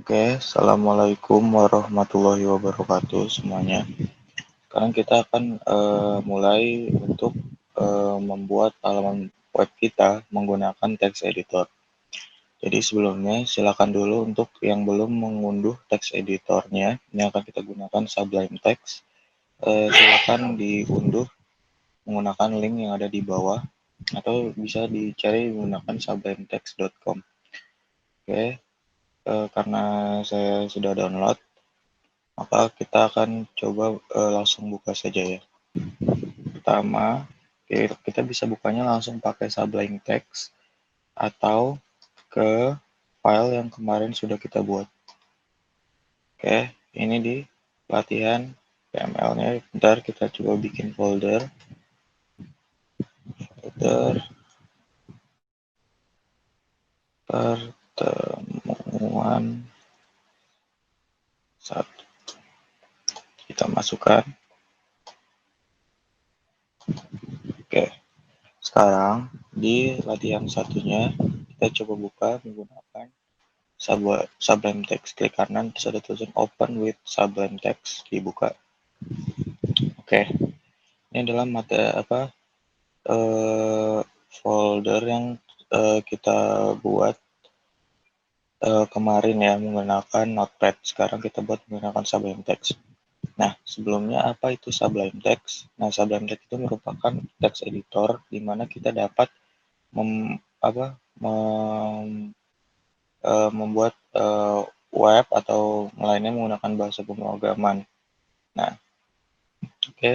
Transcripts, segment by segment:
Oke, assalamualaikum warahmatullahi wabarakatuh semuanya. Sekarang kita akan mulai untuk membuat halaman web kita menggunakan text editor. Jadi sebelumnya silakan dulu untuk yang belum mengunduh text editornya, yang akan kita gunakan Sublime Text. Silakan diunduh menggunakan link yang ada di bawah atau bisa dicari menggunakan sublimetext.com. Oke, karena saya sudah download, maka kita akan coba langsung buka saja ya. Pertama, kita bisa bukanya langsung pakai Sublime Text atau ke file yang kemarin sudah kita buat. Oke, ini di latihan PML-nya. Bentar, kita coba bikin folder pertemuan 1. Kita masukkan. Oke, sekarang di latihan satunya kita coba buka menggunakan Sublime Text. Klik kanan terus ada tulisan Open with Sublime Text, dibuka. Oke, ini adalah folder yang kita buat kemarin ya menggunakan Notepad. Sekarang kita buat menggunakan Sublime Text. Nah, sebelumnya apa itu Sublime Text? Nah, Sublime Text itu merupakan text editor di mana kita dapat membuat web atau lainnya menggunakan bahasa pemrograman. Nah, oke,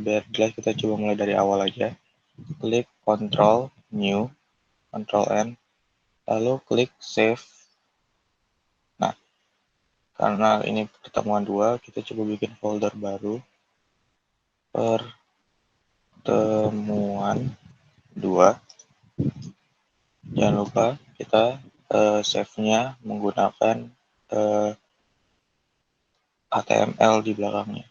biar jelas kita coba mulai dari awal aja. Klik Ctrl New, Ctrl N, lalu klik Save. Nah, karena ini pertemuan 2, kita coba bikin folder baru. Pertemuan 2. Jangan lupa kita save-nya menggunakan HTML di belakangnya.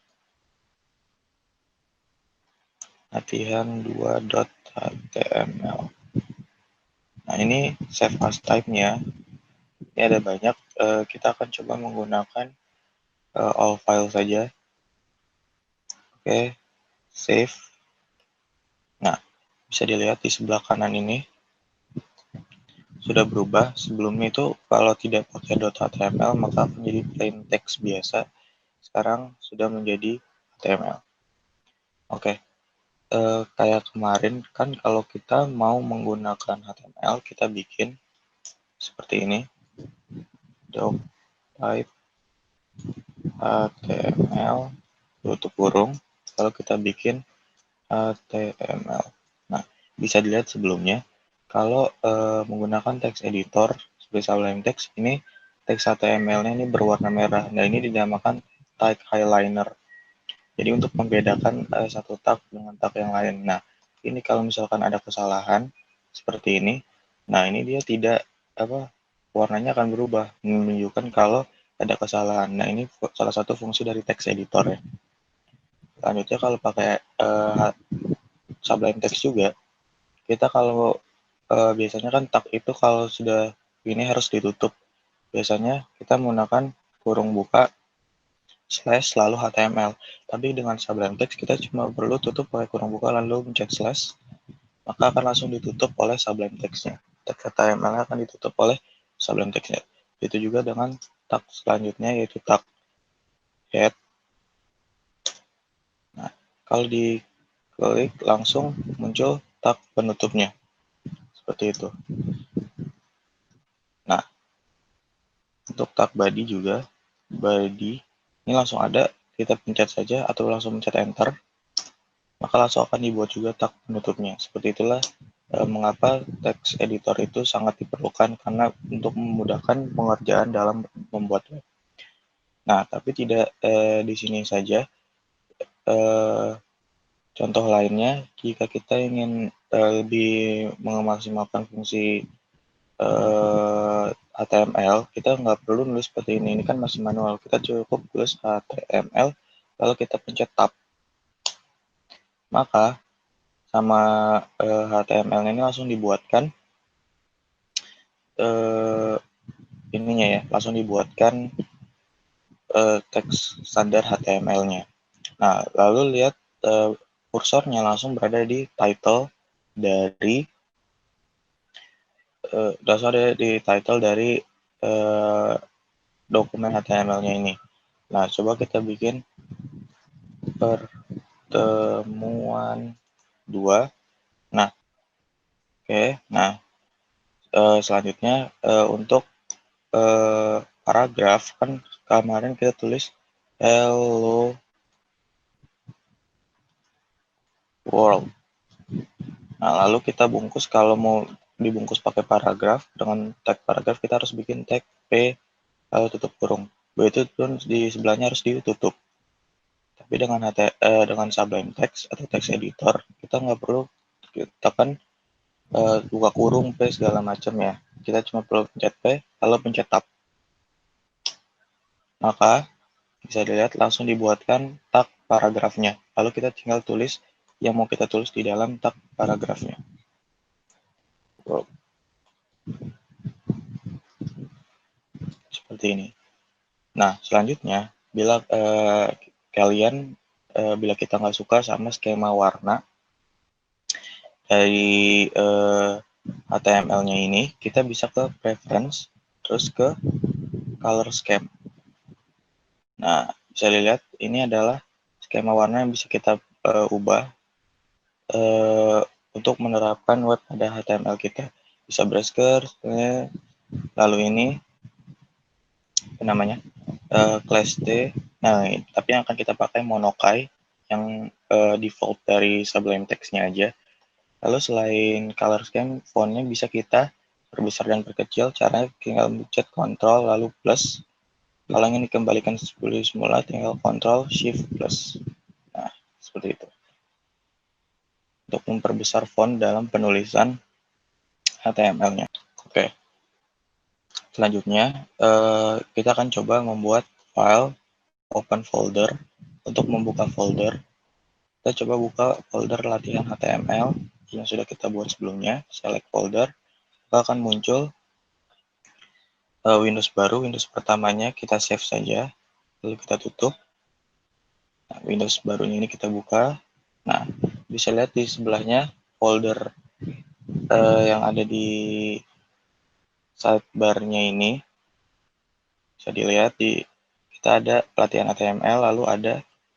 Latihan 2.html. Nah, ini save as type-nya. Ini ada banyak. Kita akan coba menggunakan all file saja. Oke, save. Nah, bisa dilihat di sebelah kanan ini sudah berubah. Sebelumnya itu kalau tidak pakai .html maka menjadi plain text biasa. Sekarang sudah menjadi HTML. Oke, kayak kemarin kan kalau kita mau menggunakan HTML kita bikin seperti ini, doc type HTML tutup kurung, lalu kita bikin HTML. Nah, bisa dilihat sebelumnya kalau menggunakan text editor seperti Sublime Text, ini teks HTML-nya ini berwarna merah. Nah, ini dinamakan tag highliner. Jadi untuk membedakan satu tag dengan tag yang lain. Nah, ini kalau misalkan ada kesalahan seperti ini, nah ini dia tidak warnanya akan berubah menunjukkan kalau ada kesalahan. Nah, ini salah satu fungsi dari text editor ya. Selanjutnya kalau pakai Sublime Text juga, kita kalau biasanya kan tag itu kalau sudah ini harus ditutup. Biasanya kita menggunakan kurung buka slash lalu HTML. Tapi dengan Sublime Text kita cuma perlu tutup pakai kurung buka lalu mencet slash, maka akan langsung ditutup oleh Sublime Text-nya. Tag HTML akan ditutup oleh Sublime Text-nya. Itu juga dengan tag selanjutnya yaitu tag head. Nah, kalau diklik langsung muncul tag penutupnya. Seperti itu. Nah, untuk tag body juga, body ini langsung ada, kita pencet saja atau langsung pencet enter, maka langsung akan dibuat juga tag penutupnya. Seperti itulah mengapa text editor itu sangat diperlukan karena untuk memudahkan pengerjaan dalam membuat web. Nah, tapi tidak di sini saja. Contoh lainnya, jika kita ingin lebih memaksimalkan fungsi HTML, kita nggak perlu nulis seperti ini. Ini kan masih manual. Kita cukup tulis HTML, lalu kita pencet tab. Maka sama HTML ini langsung dibuatkan ininya ya, langsung dibuatkan teks standar HTML-nya. Nah, lalu lihat kursornya langsung berada di title dari dokumen HTML-nya ini. Nah, coba kita bikin pertemuan 2. Nah, oke. Nah, selanjutnya untuk paragraf kan kemarin kita tulis hello world. Nah, lalu kita bungkus, kalau mau dibungkus pakai paragraf dengan tag paragraf, kita harus bikin tag p lalu tutup kurung. Begitu pun di sebelahnya harus ditutup. Tapi dengan Sublime Text atau text editor, kita nggak perlu tekan buka kurung p segala macam ya. Kita cuma perlu pencet p lalu pencet tab. Maka bisa dilihat langsung dibuatkan tag paragrafnya. Lalu kita tinggal tulis yang mau kita tulis di dalam tag paragrafnya. Seperti ini. Nah, selanjutnya bila bila kita nggak suka sama skema warna dari HTML-nya ini, kita bisa ke preference, terus ke color scheme. Nah, bisa dilihat ini adalah skema warna yang bisa kita ubah untuk menerapkan web pada HTML kita. Bisa Brezker, lalu ini apa namanya class D. Nah, tapi yang akan kita pakai Monokai yang default dari Sublime Text-nya aja. Lalu selain color scheme, fontnya bisa kita perbesar dan perkecil. Caranya tinggal pencet Ctrl lalu plus. Kalau ingin dikembalikan seperti semula, tinggal Ctrl Shift plus. Nah, seperti itu. Untuk memperbesar font dalam penulisan HTML-nya. Oke. Selanjutnya, kita akan coba membuat file open folder. Untuk membuka folder, kita coba buka folder latihan HTML yang sudah kita buat sebelumnya. Select folder, maka akan muncul Windows baru. Windows pertamanya kita save saja, lalu kita tutup. Nah, Windows barunya ini kita buka. Nah, bisa lihat di sebelahnya folder yang ada di sidebar-nya ini. Bisa dilihat kita ada pelatihan HTML, lalu ada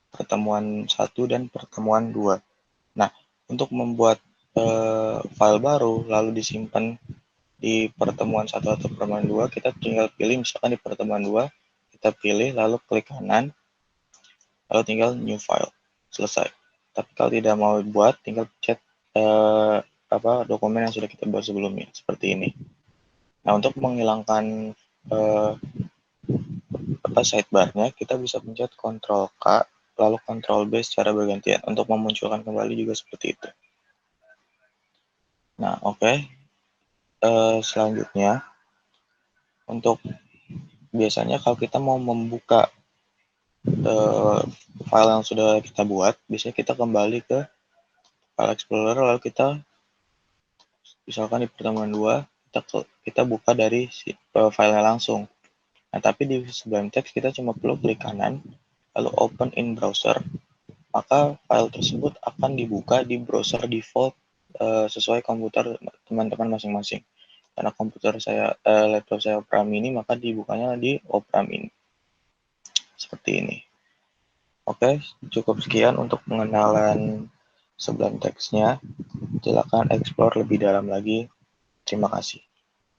pertemuan 1 dan pertemuan 2. Nah, untuk membuat file baru lalu disimpan di pertemuan 1 atau pertemuan 2, kita tinggal pilih, misalkan di pertemuan 2, kita pilih lalu klik kanan, lalu tinggal new file, selesai. Tapi kalau tidak mau buat, tinggal pencet dokumen yang sudah kita buat sebelumnya, seperti ini. Nah, untuk menghilangkan sidebar-nya, kita bisa pencet Ctrl K lalu Ctrl B secara bergantian. Untuk memunculkan kembali juga seperti itu. Nah, oke. Selanjutnya, untuk biasanya kalau kita mau membuka file yang sudah kita buat, biasanya kita kembali ke file explorer, lalu kita misalkan di pertemuan 2, kita buka dari filenya langsung. Nah, tapi di Sublime Text kita cuma perlu klik kanan, lalu open in browser, maka file tersebut akan dibuka di browser default sesuai komputer teman-teman masing-masing. Karena komputer saya, laptop saya Opera Mini, maka dibukanya di Opera Mini. Seperti ini. Oke, cukup sekian untuk pengenalan Sublime Text-nya. Silakan explore lebih dalam lagi. Terima kasih.